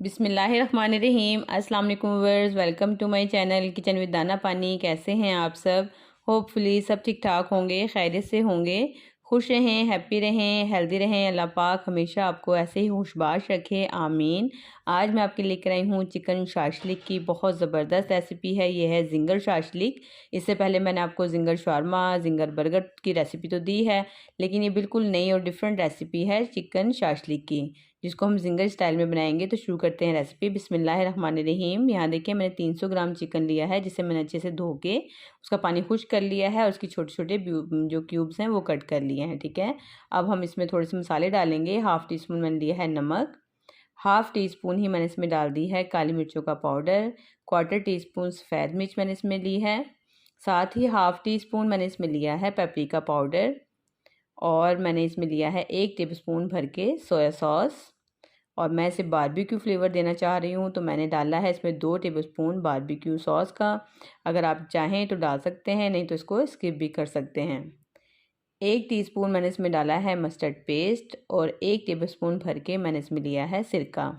बिस्मिल्लाहिर्रहमानिर्रहीम। अस्सलाम वालेकुम viewers, welcome to my channel kitchen with Dana Pani. कैसे हैं आप सब? होपफुली सब ठीक ठाक होंगे, खैरियत से होंगे, खुश रहें, हैप्पी रहें, हेल्दी रहें। अल्लाह पाक हमेशा आपको ऐसे ही खुशबाश रखे, आमीन। आज मैं आपके लेकर आई हूँ चिकन शाशलिक की बहुत ज़बरदस्त रेसिपी है। ये है जिंगर शाशलिक। इससे पहले मैंने आपको जिंगर शारमा, जिंगर बर्गर की रेसिपी तो दी है, लेकिन ये बिल्कुल नई और डिफरेंट रेसिपी है चिकन शाशलिक की, जिसको हम जिंगर स्टाइल में बनाएंगे। तो शुरू करते हैं रेसिपी। बिस्मिल्लाहिर्रहमानिर्रहीम। यहाँ देखिए मैंने 300 ग्राम चिकन लिया है, जिसे मैंने अच्छे से धो के उसका पानी खुश्क कर लिया है और उसकी छोटे छोटे जो क्यूब्स हैं वो कट कर लिए हैं। ठीक है, अब हम इसमें थोड़े से मसाले डालेंगे। हाफ़ टी स्पून मैंने लिया है नमक, हाफ़ टी स्पून ही मैंने इसमें डाल दी है काली मिर्चों का पाउडर, क्वार्टर टी स्पून सफ़ेद मिर्च मैंने इसमें ली है, साथ ही हाफ़ टी स्पून मैंने इसमें लिया है पेपरिका पाउडर, और मैंने इसमें लिया है 1 टेबलस्पून भर के सोया सॉस। और मैं इसे बारबेक्यू फ्लेवर देना चाह रही हूँ, तो मैंने डाला है इसमें 2 टेबलस्पून बारबेक्यू सॉस का। अगर आप चाहें तो डाल सकते हैं, नहीं तो इसको स्किप भी कर सकते हैं। 1 टीस्पून मैंने इसमें डाला है मस्टर्ड पेस्ट, और 1 टेबलस्पून भर के मैंने इसमें लिया है सिरका।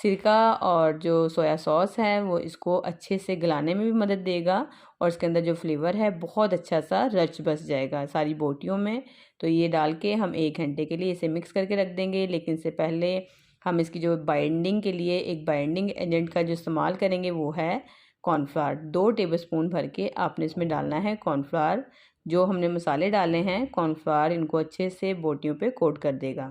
सिरका और जो सोया सॉस है वो इसको अच्छे से गलाने में भी मदद देगा, और इसके अंदर जो फ्लेवर है बहुत अच्छा सा रच बस जाएगा सारी बोटियों में। तो ये डाल के हम 1 घंटे के लिए इसे मिक्स करके रख देंगे। लेकिन इससे पहले हम इसकी जो बाइंडिंग के लिए एक बाइंडिंग एजेंट का जो इस्तेमाल करेंगे वो है कॉर्नफ्लावर। 2 टेबलस्पून भर के आपने इसमें डालना है कॉर्नफ्लावर। जो हमने मसाले डाले हैं, कॉर्नफ्लावर इनको अच्छे से बोटियों पे कोट कर देगा।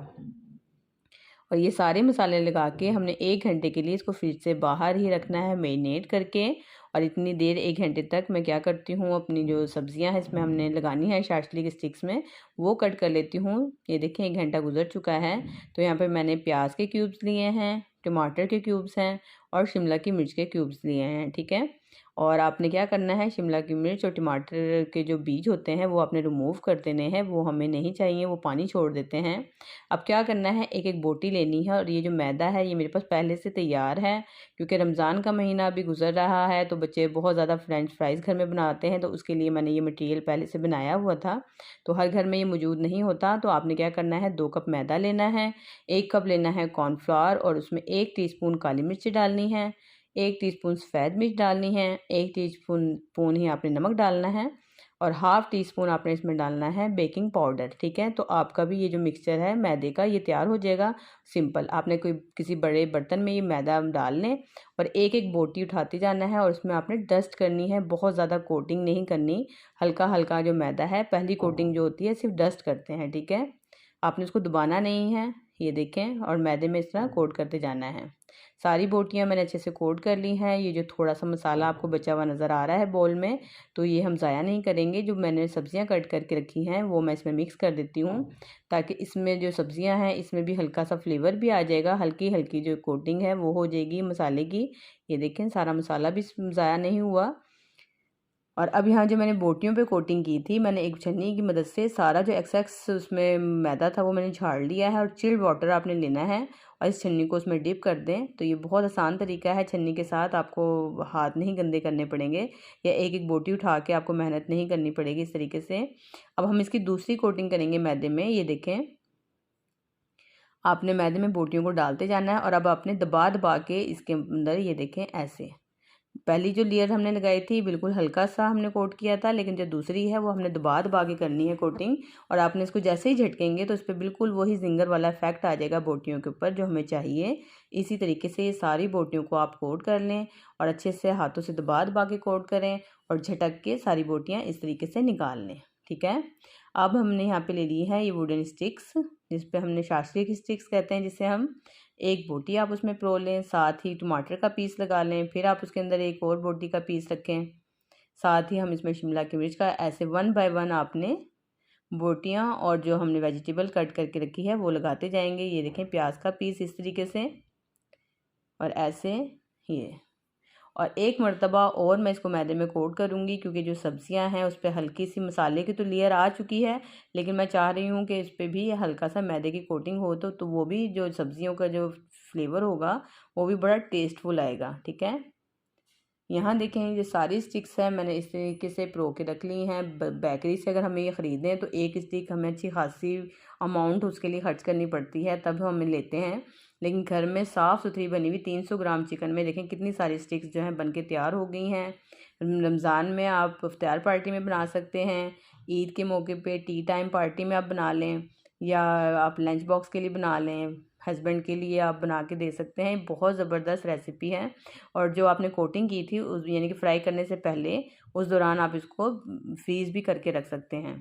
और ये सारे मसाले लगा के हमने 1 घंटे के लिए इसको फ्रिज से बाहर ही रखना है मैरिनेट करके। और इतनी देर 1 घंटे तक मैं क्या करती हूँ, अपनी जो सब्जियां हैं इसमें हमने लगानी है शाशलिक स्टिक्स में, वो कट कर लेती हूँ। ये देखें 1 घंटा गुजर चुका है। तो यहाँ पे मैंने प्याज के क्यूब्स लिए हैं, टमाटर के क्यूब्स हैं, और शिमला की मिर्च के क्यूब्स लिए हैं। ठीक है, और आपने क्या करना है, शिमला की मिर्च और टमाटर के जो बीज होते हैं वो आपने रिमूव कर देने हैं, वो हमें नहीं चाहिए, वो पानी छोड़ देते हैं। अब क्या करना है, एक एक बोटी लेनी है। और ये जो मैदा है ये मेरे पास पहले से तैयार है, क्योंकि रमज़ान का महीना अभी गुजर रहा है, तो बच्चे बहुत ज़्यादा फ्रेंच फ्राइज़ घर में बनाते हैं, तो उसके लिए मैंने ये मटेरियल पहले से बनाया हुआ था। तो हर घर में ये मौजूद नहीं होता। तो आपने क्या करना है, 2 कप मैदा लेना है, 1 कप लेना है कॉर्नफ्लावर, और उसमें 1 टीस्पून काली मिर्च डालनी है, 1 टीस्पून सफ़ेद मिर्च डालनी है, 1 टीस्पून ही आपने नमक डालना है, और हाफ़ टी स्पून आपने इसमें डालना है बेकिंग पाउडर। ठीक है, तो आपका भी ये जो मिक्सचर है मैदे का ये तैयार हो जाएगा। सिंपल, आपने कोई किसी बड़े बर्तन में ये मैदा डाल लें, और एक एक बोटी उठाते जाना है, और उसमें आपने डस्ट करनी है, बहुत ज़्यादा कोटिंग नहीं करनी, हल्का हल्का जो मैदा है, पहली कोटिंग जो होती है सिर्फ डस्ट करते हैं। ठीक है, आपने उसको दबाना नहीं है। ये देखें, और मैदे में इस तरह कोट करते जाना है। सारी बोटियां मैंने अच्छे से कोट कर ली हैं। ये जो थोड़ा सा मसाला आपको बचा हुआ नज़र आ रहा है बोल में, तो ये हम ज़ाया नहीं करेंगे। जो मैंने सब्जियां कट करके रखी हैं वो मैं इसमें मिक्स कर देती हूँ, ताकि इसमें जो सब्जियां हैं इसमें भी हल्का सा फ्लेवर भी आ जाएगा, हल्की हल्की जो कोटिंग है वो हो जाएगी मसाले की। ये देखें सारा मसाला भी ज़ाया नहीं हुआ। और अब यहाँ जो मैंने बोटियों पे कोटिंग की थी, मैंने एक छन्नी की मदद से सारा जो एक्सेस उसमें मैदा था वो मैंने झाड़ लिया है। और चिल्ड वाटर आपने लेना है और इस छन्नी को उसमें डिप कर दें। तो ये बहुत आसान तरीका है, छन्नी के साथ आपको हाथ नहीं गंदे करने पड़ेंगे, या एक एक बोटी उठा के आपको मेहनत नहीं करनी पड़ेगी इस तरीके से। अब हम इसकी दूसरी कोटिंग करेंगे मैदे में। ये देखें, आपने मैदे में बोटियों को डालते जाना है, और अब आपने दबा दबा के इसके अंदर, ये देखें ऐसे, पहली जो लेयर हमने लगाई थी बिल्कुल हल्का सा हमने कोट किया था, लेकिन जो दूसरी है वो हमने दबा दबा के करनी है कोटिंग। और आपने इसको जैसे ही झटकेंगे तो इस पर बिल्कुल वही जिंगर वाला इफेक्ट आ जाएगा बोटियों के ऊपर जो हमें चाहिए। इसी तरीके से ये सारी बोटियों को आप कोट कर लें, और अच्छे से हाथों से दबा दबा के कोट करें, और झटक के सारी बोटियाँ इस तरीके से निकाल लें। ठीक है, अब हमने यहाँ पे ले ली है ये वुडन स्टिक्स, जिस पे हमने शास्त्रीय स्टिक्स कहते हैं, जिसे हम एक बोटी आप उसमें परो लें, साथ ही टमाटर का पीस लगा लें, फिर आप उसके अंदर एक और बोटी का पीस रखें, साथ ही हम इसमें शिमला की मिर्च का, ऐसे 1 बाय 1 आपने बोटियां और जो हमने वेजिटेबल कट करके रखी है वो लगाते जाएंगे। ये देखें प्याज का पीस इस तरीके से, और ऐसे ये, और एक मर्तबा और मैं इसको मैदे में कोट करूँगी, क्योंकि जो सब्जियां हैं उस पर हल्की सी मसाले की तो लेयर आ चुकी है, लेकिन मैं चाह रही हूँ कि इस पर भी हल्का सा मैदे की कोटिंग हो, तो वो भी जो सब्जियों का जो फ्लेवर होगा वो भी बड़ा टेस्टफुल आएगा। ठीक है, यहाँ देखें ये सारी स्टिक्स हैं मैंने इस तरीके से प्रो के रख ली हैं। बेकरी से अगर हमें ये ख़रीदें तो एक स्टिक हमें अच्छी खासी अमाउंट उसके लिए खर्च करनी पड़ती है, तब हमें लेते हैं। लेकिन घर में साफ़ सुथरी बनी हुई 300 ग्राम चिकन में देखें कितनी सारी स्टिक्स जो हैं बन के तैयार हो गई हैं। रमज़ान में आप इफ्तार पार्टी में बना सकते हैं, ईद के मौके पे टी टाइम पार्टी में आप बना लें, या आप लंच बॉक्स के लिए बना लें, हस्बैंड के लिए आप बना के दे सकते हैं। बहुत ज़बरदस्त रेसिपी है। और जो आपने कोटिंग की थी उस यानी कि फ्राई करने से पहले, उस दौरान आप इसको फ्रीज़ भी करके रख सकते हैं।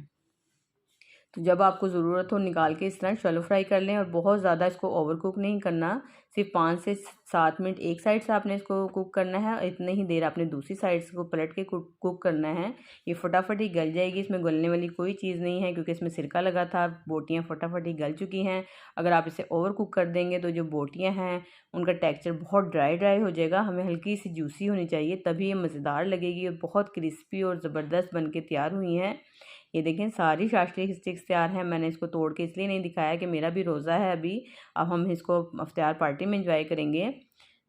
तो जब आपको ज़रूरत हो निकाल के इस तरह शैलो फ्राई कर लें, और बहुत ज़्यादा इसको ओवर कुक नहीं करना, सिर्फ 5 से 7 मिनट एक साइड से आपने इसको कुक करना है, और इतनी ही देर आपने दूसरी साइड से पलट के कुक करना है। ये फटाफट ही गल जाएगी, इसमें गलने वाली कोई चीज़ नहीं है क्योंकि इसमें सिरका लगा था। बोटियाँ फटाफट ही गल चुकी हैं। अगर आप इसे ओवर कुक कर देंगे तो जो बोटियाँ हैं उनका टेक्सचर बहुत ड्राई हो जाएगा। हमें हल्की सी जूसी होनी चाहिए, तभी ये मज़ेदार लगेगी और बहुत क्रिस्पी और ज़बरदस्त बन के तैयार हुई हैं। ये देखें सारी चाशनी स्टिक्स तैयार हैं। मैंने इसको तोड़ के इसलिए नहीं दिखाया कि मेरा भी रोज़ा है अभी, अब हम इसको इफ्तार पार्टी में एंजॉय करेंगे।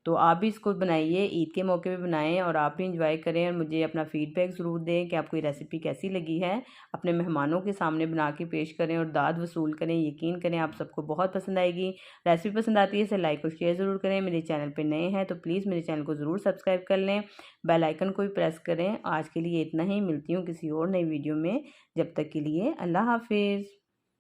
तो आप भी इसको बनाइए, ईद के मौके पे बनाएं और आप भी इंजॉय करें, और मुझे अपना फ़ीडबैक ज़रूर दें कि आपको ये रेसिपी कैसी लगी है। अपने मेहमानों के सामने बना के पेश करें और दाद वसूल करें। यकीन करें आप सबको बहुत पसंद आएगी। रेसिपी पसंद आती है इसे लाइक और शेयर ज़रूर करें। मेरे चैनल पर नए हैं तो प्लीज़ मेरे चैनल को ज़रूर सब्सक्राइब कर लें, बेल आइकन को भी प्रेस करें। आज के लिए इतना ही, मिलती हूँ किसी और नई वीडियो में। जब तक के लिए अल्लाह हाफिज़।